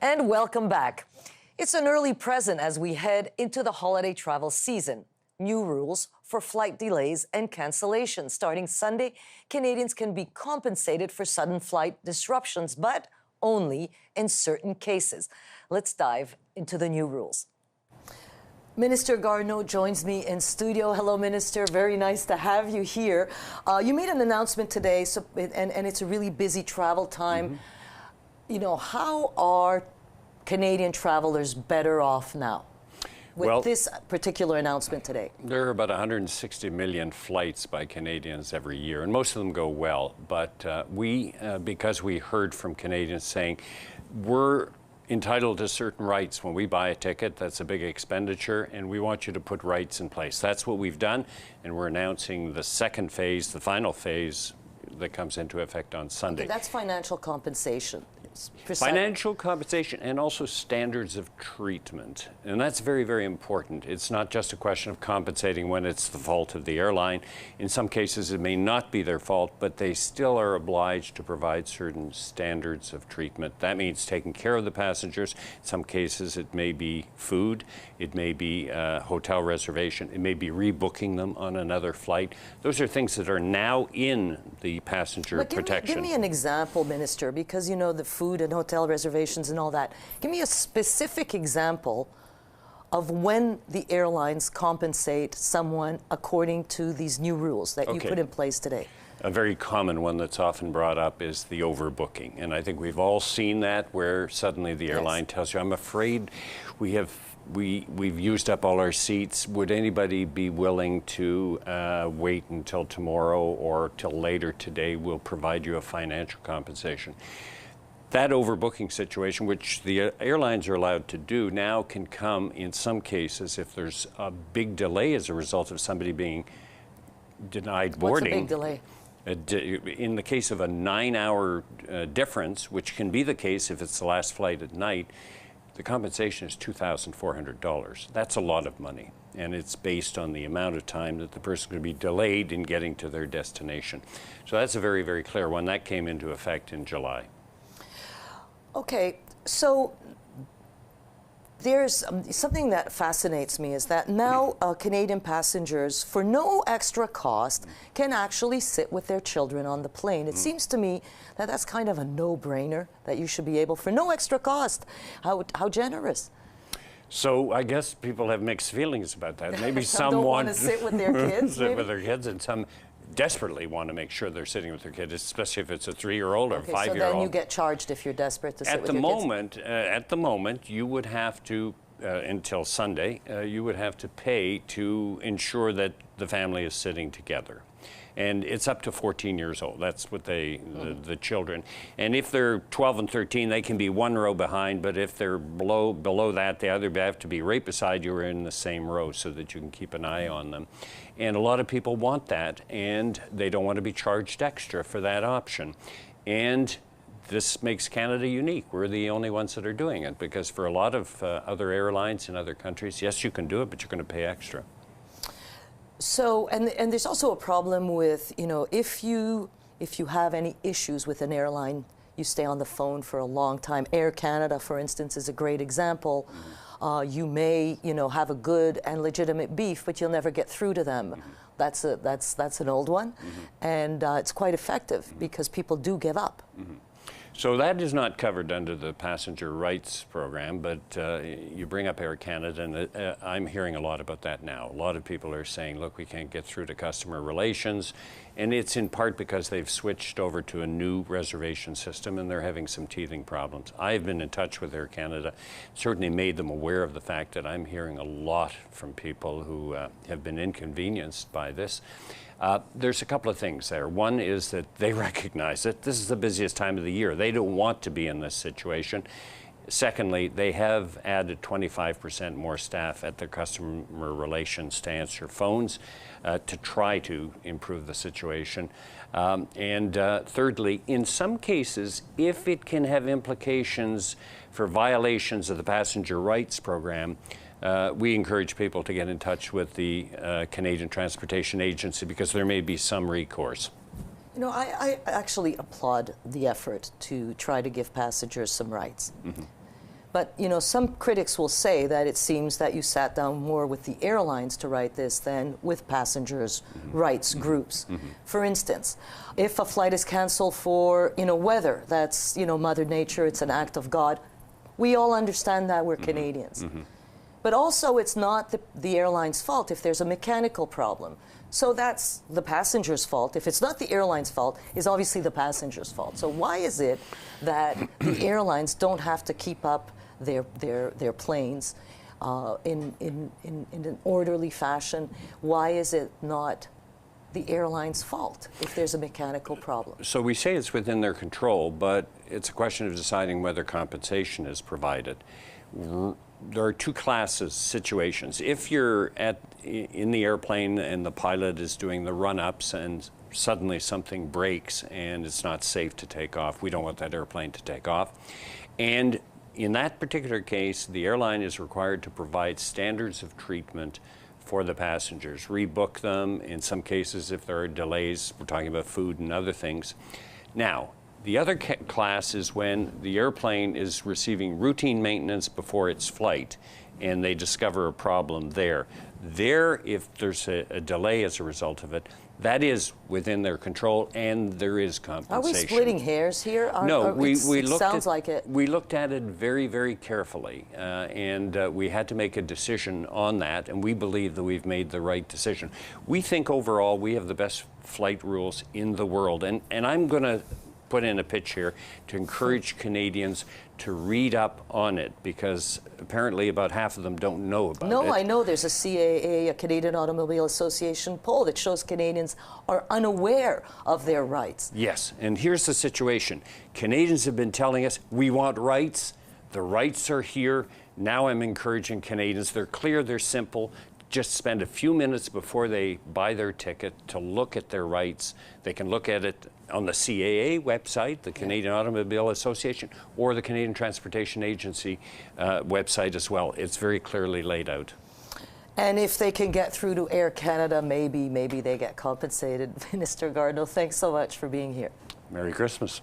And welcome back. It's an early present as we head into the holiday travel season. New rules for flight delays and cancellations. Starting Sunday, Canadians can be compensated for sudden flight disruptions, but only in certain cases. Let's dive into the new rules. Minister Garneau joins me in studio. Hello, Minister. Very nice to have you here. You made an announcement today, and it's a really busy travel time. You know, how are Canadian travelers better off now with this particular announcement today? There are about 160 million flights by Canadians every year, and most of them go well. But because we heard from Canadians saying we're entitled to certain rights when we buy a ticket, that's a big expenditure, and we want you to put rights in place. That's what we've done, and we're announcing the second phase, the final phase, that comes into effect on Sunday. Okay, that's financial compensation. Financial compensation and also standards of treatment. And that's very, very important. It's not just a question of compensating when it's the fault of the airline. In some cases, it may not be their fault, but they still are obliged to provide certain standards of treatment. That means taking care of the passengers. In some cases, it may be food. It may be hotel reservation. It may be rebooking them on another flight. Those are things that are now in the passenger protection. Give me an example, Minister, because, you know, the food and hotel reservations and all that. Give me a specific example of when the airlines compensate someone according to these new rules that you put in place today. A very common one that's often brought up is the overbooking. And I think we've all seen that, where suddenly the airline tells you, I'm afraid we've used up all our seats. Would anybody be willing to wait until tomorrow or till later today? We'll provide you a financial compensation. That overbooking situation, which the airlines are allowed to do, now can come in some cases if there's a big delay as a result of somebody being denied boarding. What's a big delay? In the case of a 9-hour difference, which can be the case if it's the last flight at night, the compensation is $2,400. That's a lot of money, and it's based on the amount of time that the person could be delayed in getting to their destination. So that's a very, very clear one. That came into effect in July. Okay, so there's something that fascinates me is that now Canadian passengers, for no extra cost, can actually sit with their children on the plane. It seems to me that that's kind of a no-brainer, that you should be able, for no extra cost. How generous. So I guess people have mixed feelings about that. Maybe some don't want to sit with their kids, sit with their kids, and some desperately want to make sure they're sitting with their kids, especially if it's a 3-year-old or a 5-year-old. So then you get charged if you're desperate to sit with your kids? At the moment, you would have to, until Sunday, you would have to pay to ensure that the family is sitting together. And it's up to 14 years old. That's what the children. And if they're 12 and 13, they can be one row behind, but if they're below that, they either have to be right beside you or in the same row so that you can keep an eye on them. And a lot of people want that, and they don't want to be charged extra for that option. And this makes Canada unique. We're the only ones that are doing it, because for a lot of other airlines in other countries, yes, you can do it, but you're going to pay extra. So, and there's also a problem with, you know, if you have any issues with an airline, you stay on the phone for a long time. Air Canada, for instance, is a great example. You may, you know, have a good and legitimate beef, but you'll never get through to them. That's an old one, and it's quite effective because people do give up. So that is not covered under the passenger rights program, but you bring up Air Canada, and I'm hearing a lot about that now. A lot of people are saying, look, we can't get through to customer relations, and it's in part because they've switched over to a new reservation system and they're having some teething problems. I've been in touch with Air Canada, certainly made them aware of the fact that I'm hearing a lot from people who have been inconvenienced by this. There's a couple of things there. One is that they recognize it. This is the busiest time of the year. They don't want to be in this situation. Secondly, they have added 25% more staff at their customer relations to answer phones to try to improve the situation. Thirdly, in some cases, if it can have implications for violations of the passenger rights program, we encourage people to get in touch with the Canadian Transportation Agency, because there may be some recourse. You know, I actually applaud the effort to try to give passengers some rights. But, you know, some critics will say that it seems that you sat down more with the airlines to write this than with passengers' rights groups. For instance, if a flight is canceled for, you know, weather, that's, you know, Mother Nature, it's an act of God. We all understand that, we're Canadians. But also, it's not the airline's fault if there's a mechanical problem. So that's the passenger's fault. If it's not the airline's fault, it's obviously the passenger's fault. So why is it that the airlines don't have to keep up their planes in an orderly fashion? Why is it not the airline's fault if there's a mechanical problem? So we say it's within their control, but it's a question of deciding whether compensation is provided. There are two classes situations. If you're in the airplane and the pilot is doing the run-ups and suddenly something breaks and it's not safe to take off, we don't want that airplane to take off. And in that particular case, the airline is required to provide standards of treatment for the passengers, rebook them. In some cases, if there are delays, we're talking about food and other things. Now, the other class is when the airplane is receiving routine maintenance before its flight and they discover a problem there. There, if there's a delay as a result of it, that is within their control and there is compensation. Are we splitting hairs here? No, we sounds like it. We looked at it very, very carefully and we had to make a decision on that, and we believe that we've made the right decision. We think overall we have the best flight rules in the world, and I'm going to put in a pitch here to encourage Canadians to read up on it, because apparently about half of them don't know about it. No, I know there's a CAA, a Canadian Automobile Association poll that shows Canadians are unaware of their rights. Yes, and here's the situation. Canadians have been telling us we want rights. The rights are here. Now I'm encouraging Canadians. They're clear, they're simple. Just spend a few minutes before they buy their ticket to look at their rights. They can look at it on the CAA website, the Canadian Automobile Association, or the Canadian Transportation Agency website as well. It's very clearly laid out. And if they can get through to Air Canada, maybe they get compensated. Minister Garneau, thanks so much for being here. Merry Christmas.